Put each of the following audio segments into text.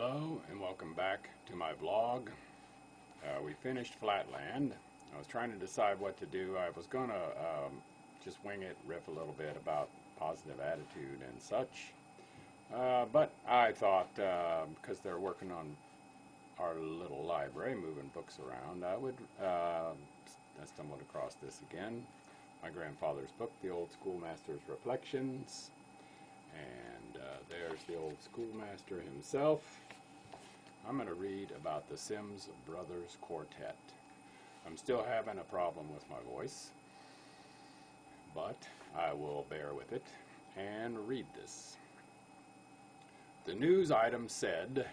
Hello and welcome back to my vlog. We finished Flatland. I was trying to decide what to do. I was going to just wing it, riff a little bit about positive attitude and such. But I thought, because they're working on our little library, moving books around, I stumbled across this again. My grandfather's book, The Old Schoolmaster's Reflections. And there's the old schoolmaster himself. I'm going to read about the Sims Brothers Quartet. I'm still having a problem with my voice, but I will bear with it and read this. The news item said,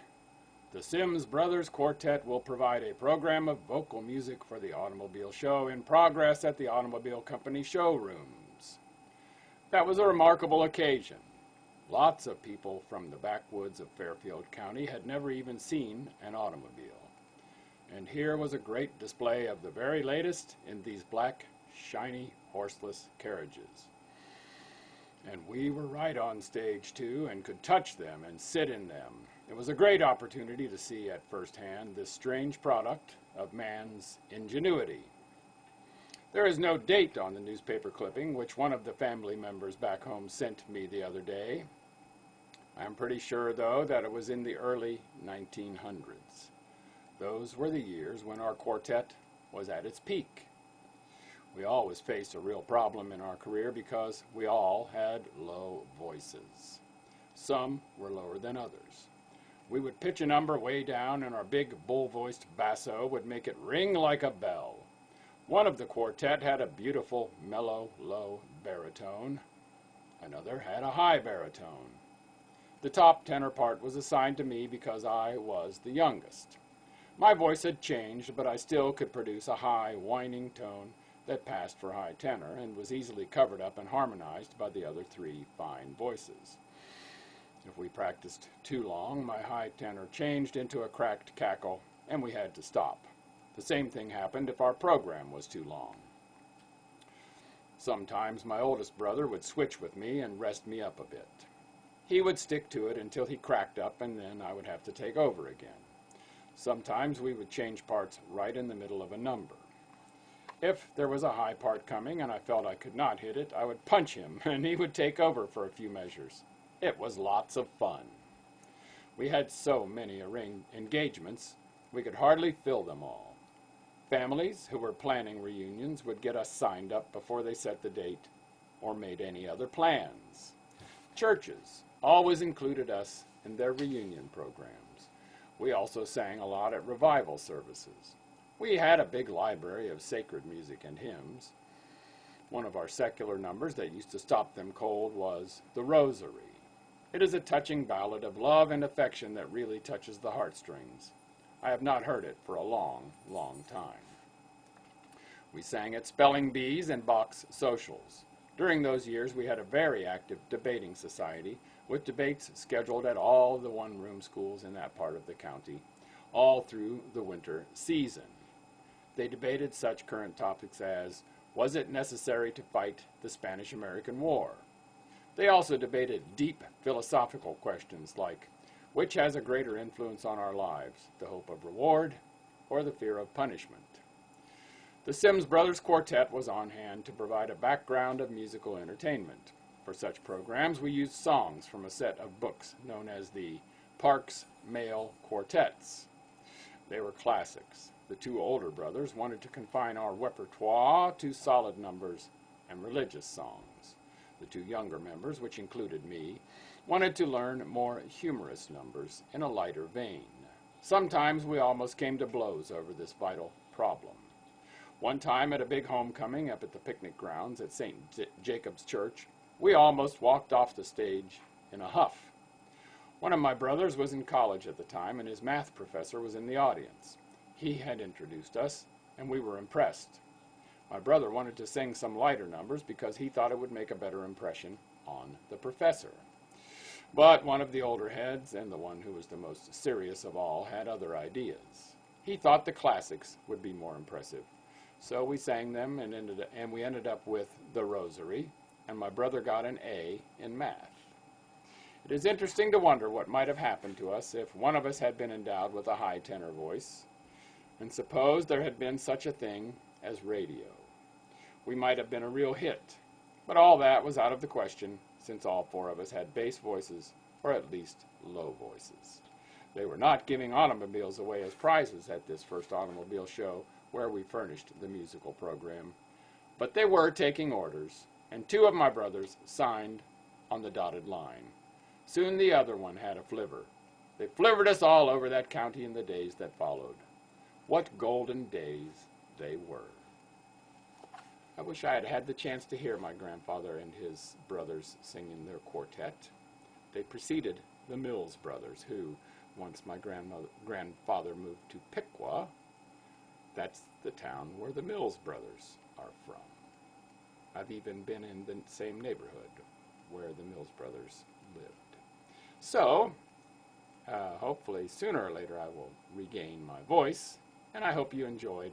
the Sims Brothers Quartet will provide a program of vocal music for the automobile show in progress at the Automobile Company showrooms. That was a remarkable occasion. Lots of people from the backwoods of Fairfield County had never even seen an automobile. And here was a great display of the very latest in these black, shiny, horseless carriages. And we were right on stage too and could touch them and sit in them. It was a great opportunity to see at first hand this strange product of man's ingenuity. There is no date on the newspaper clipping which one of the family members back home sent me the other day. I'm pretty sure, though, that it was in the early 1900s. Those were the years when our quartet was at its peak. We always faced a real problem in our career because we all had low voices. Some were lower than others. We would pitch a number way down and our big bull-voiced basso would make it ring like a bell. One of the quartet had a beautiful, mellow, low baritone. Another had a high baritone. The top tenor part was assigned to me because I was the youngest. My voice had changed, but I still could produce a high, whining tone that passed for high tenor and was easily covered up and harmonized by the other three fine voices. If we practiced too long, my high tenor changed into a cracked cackle, and we had to stop. The same thing happened if our program was too long. Sometimes my oldest brother would switch with me and rest me up a bit. He would stick to it until he cracked up, and then I would have to take over again. Sometimes we would change parts right in the middle of a number. If there was a high part coming and I felt I could not hit it, I would punch him, and he would take over for a few measures. It was lots of fun. We had so many engagements, we could hardly fill them all. Families who were planning reunions would get us signed up before they set the date or made any other plans. Churches always included us in their reunion programs. We also sang a lot at revival services. We had a big library of sacred music and hymns. One of our secular numbers that used to stop them cold was the Rosary. It is a touching ballad of love and affection that really touches the heartstrings. I have not heard it for a long, long time. We sang at spelling bees and box socials. During those years, we had a very active debating society with debates scheduled at all the one-room schools in that part of the county, all through the winter season. They debated such current topics as, was it necessary to fight the Spanish-American War? They also debated deep philosophical questions like, which has a greater influence on our lives, the hope of reward or the fear of punishment? The Sims Brothers Quartet was on hand to provide a background of musical entertainment. For such programs, we used songs from a set of books known as the Parks Male Quartets. They were classics. The two older brothers wanted to confine our repertoire to solid numbers and religious songs. The two younger members, which included me, wanted to learn more humorous numbers in a lighter vein. Sometimes we almost came to blows over this vital problem. One time at a big homecoming up at the picnic grounds at St. Jacob's Church, we almost walked off the stage in a huff. One of my brothers was in college at the time, and his math professor was in the audience. He had introduced us, and we were impressed. My brother wanted to sing some lighter numbers because he thought it would make a better impression on the professor. But one of the older heads, and the one who was the most serious of all, had other ideas. He thought the classics would be more impressive. So we sang them, and we ended up with the Rosary, and my brother got an A in math. It is interesting to wonder what might have happened to us if one of us had been endowed with a high tenor voice, and suppose there had been such a thing as radio. We might have been a real hit, but all that was out of the question, since all four of us had bass voices, or at least low voices. They were not giving automobiles away as prizes at this first automobile show where we furnished the musical program, but they were taking orders, and two of my brothers signed on the dotted line. Soon the other one had a flivver. They flivvered us all over that county in the days that followed. What golden days they were. I wish I had had the chance to hear my grandfather and his brothers sing in their quartet. They preceded the Mills brothers, who, once my grandfather moved to Piqua, that's the town where the Mills brothers are from. I've even been in the same neighborhood where the Mills brothers lived. So, hopefully sooner or later I will regain my voice, and I hope you enjoyed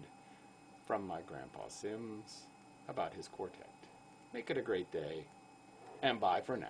from my Grandpa Sims about his quartet. Make it a great day, and bye for now.